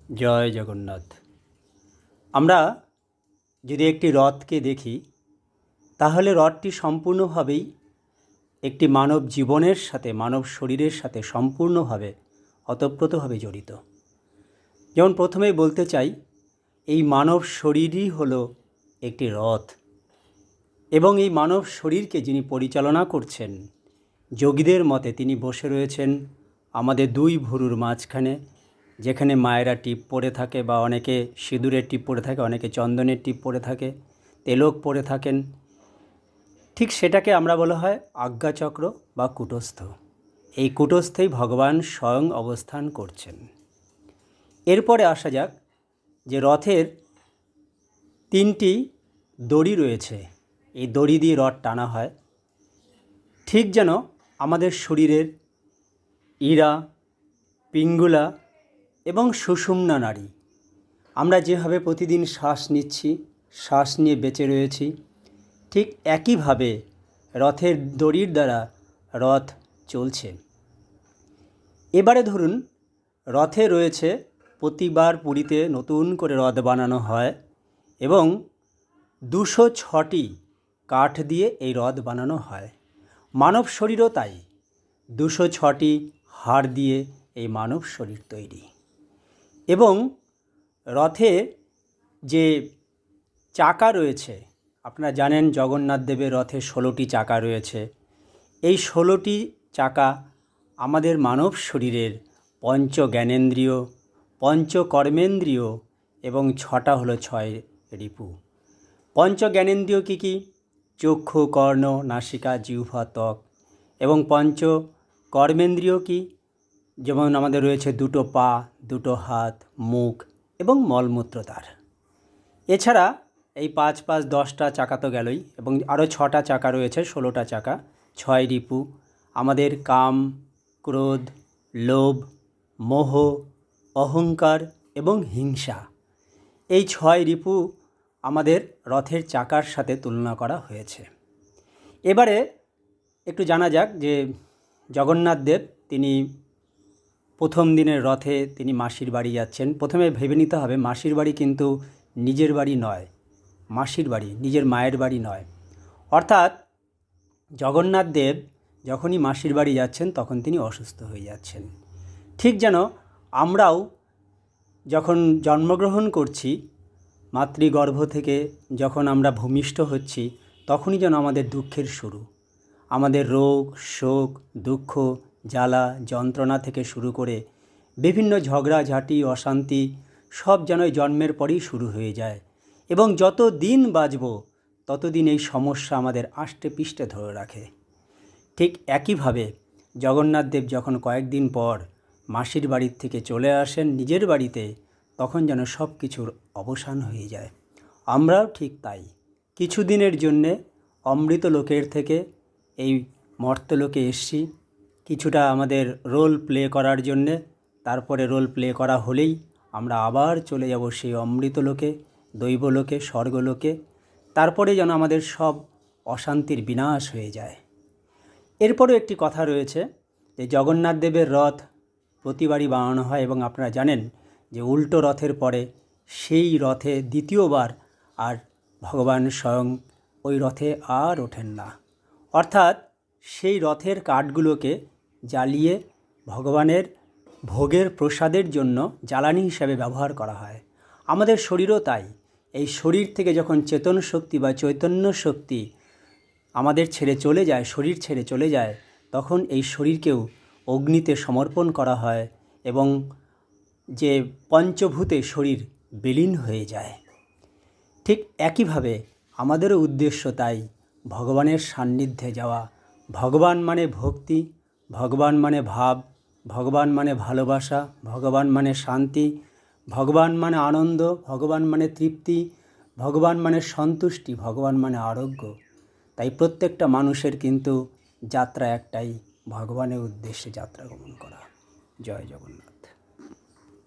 জয় জগন্নাথ। আমরা যদি একটি রথকে দেখি, তাহলে রথটি সম্পূর্ণভাবেই একটি মানব জীবনের সাথে, মানব শরীরের সাথে সম্পূর্ণভাবে ওতপ্রোতভাবে জড়িত। যেমন প্রথমেই বলতে চাই, এই মানব শরীরই হলো একটি রথ, এবং এই মানব শরীরকে যিনি পরিচালনা করছেন, যোগীদের মতে তিনি বসে রয়েছেন আমাদের দুই ভুরুর মাঝখানে, যেখানে মায়েরা টিপ পরে থাকে বা অনেকে সিঁদুরের টিপ পরে থাকে, অনেকে চন্দনের টিপ পরে থাকে, তেলক পরে থাকেন। ঠিক সেটাকে আমরা বলা হয় আজ্ঞাচক্র বা কূটস্থ। এই কূটস্থেই ভগবান স্বয়ং অবস্থান করছেন। এরপরে আসা যাক যে রথের তিনটি দড়ি রয়েছে। এই দড়ি দিয়ে রথ টানা হয়, ঠিক যেন আমাদের শরীরের ইড়া, পিঙ্গুলা এবং সুষুম্না নাড়ি, আমরা যেভাবে প্রতিদিন শ্বাস নিচ্ছি, শ্বাস নিয়ে বেঁচে রয়েছি, ঠিক একইভাবে রথের দড়ির দ্বারা রথ চলছে। এবারে ধরুন, রথে রয়েছে, প্রতিবার পুরীতে নতুন করে রথ বানানো হয় এবং 206টি কাঠ দিয়ে এই রথ বানানো হয়। মানব শরীরও তাই, 206টি হাড় দিয়ে এই মানব শরীর তৈরি। এবং রথে যে চাকা রয়েছে, আপনারা জানেন জগন্নাথ দেবের রথে 16টি চাকা রয়েছে। এই 16টি চাকা আমাদের মানব শরীরের পঞ্চ জ্ঞানেন্দ্রিয়, পঞ্চ কর্মেন্দ্রিয় এবং 6টা হলো 6 রিপু। পঞ্চ জ্ঞানেন্দ্রিয় কী কী? চক্ষু, কর্ণ, নাসিকা, জিহ্বা, ত্বক। এবং পঞ্চ কর্মেন্দ্রিয় কী? যেমন আমাদের রয়েছে 2টো পা, 2টো হাত, মুখ এবং মলমূত্রদ্বার। এছাড়া এই 5 5 10টা চাকা তো গেলই, এবং আরও 6টা চাকা রয়েছে, 16টা চাকা, 6 রিপু। আমাদের কাম, ক্রোধ, লোভ, মোহ, অহংকার এবং হিংসা, এই 6 রিপু আমাদের রথের চাকার সাথে তুলনা করা হয়েছে। এবারে একটু জানা যাক যে জগন্নাথ দেব তিনি প্রথম দিনের রথে তিনি মাসির বাড়ি যাচ্ছেন। প্রথমে ভেবে নিতে হবে, মাসির বাড়ি কিন্তু নিজের বাড়ি নয়, মাসির বাড়ি, নিজের মায়ের বাড়ি নয়। অর্থাৎ জগন্নাথ দেব যখনই মাসির বাড়ি যাচ্ছেন তখন তিনি অসুস্থ হয়ে যাচ্ছেন। ঠিক যেন আমরাও যখন জন্মগ্রহণ করছি, মাতৃগর্ভ থেকে যখন আমরা ভূমিষ্ঠ হচ্ছি, তখনই যেন আমাদের দুঃখের শুরু। আমাদের রোগ, শোক, দুঃখ, জ্বালা, যন্ত্রণা থেকে শুরু করে বিভিন্ন ঝগড়াঝাঁটি, অশান্তি সব যেন জন্মের পরেই শুরু হয়ে যায়। এবং যত দিন বাঁচব ততদিন এই সমস্যা আমাদের আষ্টে পিষ্টে ধরে রাখে। ঠিক একইভাবে জগন্নাথ দেব যখন কয়েকদিন পর মাসির বাড়ির থেকে চলে আসেন নিজের বাড়িতে, তখন যেন সব কিছুর অবসান হয়ে যায়। আমরাও ঠিক তাই, কিছুদিনের জন্যে অমৃত লোকের থেকে এই মর্তলোকে এসছি, কিছুটা আমাদের রোল প্লে করার জন্যে। তারপরে রোল প্লে করা হলেই আমরা আবার চলে যাব সেই অমৃতলোকে, দৈবলোকে, স্বর্গলোকে। তারপরে যেন আমাদের সব অশান্তির বিনাশ হয়ে যায়। এরপরও একটি কথা রয়েছে যে জগন্নাথ দেবের রথ প্রতিবারই বানানো হয়, এবং আপনারা জানেন যে উল্টো রথের পরে সেই রথে দ্বিতীয়বার আর ভগবান স্বয়ং ওই রথে আর ওঠেন না। অর্থাৎ সেই রথের কাঠগুলোকে জ্বালিয়ে ভগবানের ভোগের প্রসাদের জন্য জ্বালানি হিসাবে ব্যবহার করা হয়। আমাদের শরীরও তাই, এই শরীর থেকে যখন চেতন শক্তি বা চৈতন্য শক্তি আমাদের ছেড়ে চলে যায়, শরীর ছেড়ে চলে যায়, তখন এই শরীরকেও অগ্নিতে সমর্পণ করা হয় এবং যে পঞ্চভূতে শরীর বিলীন হয়ে যায়। ঠিক একইভাবে আমাদেরও উদ্দেশ্য তাই, ভগবানের সান্নিধ্যে যাওয়া। ভগবান মানে ভক্তি, ভগবান মানে ভাব, ভগবান মানে ভালোবাসা, ভগবান মানে শান্তি, ভগবান মানে আনন্দ, ভগবান মানে তৃপ্তি, ভগবান মানে সন্তুষ্টি, ভগবান মানে আরোগ্য। তাই প্রত্যেকটা মানুষের কিন্তু যাত্রা একটাই, ভগবানের উদ্দেশ্যে যাত্রা গমন করা। জয় জগন্নাথ।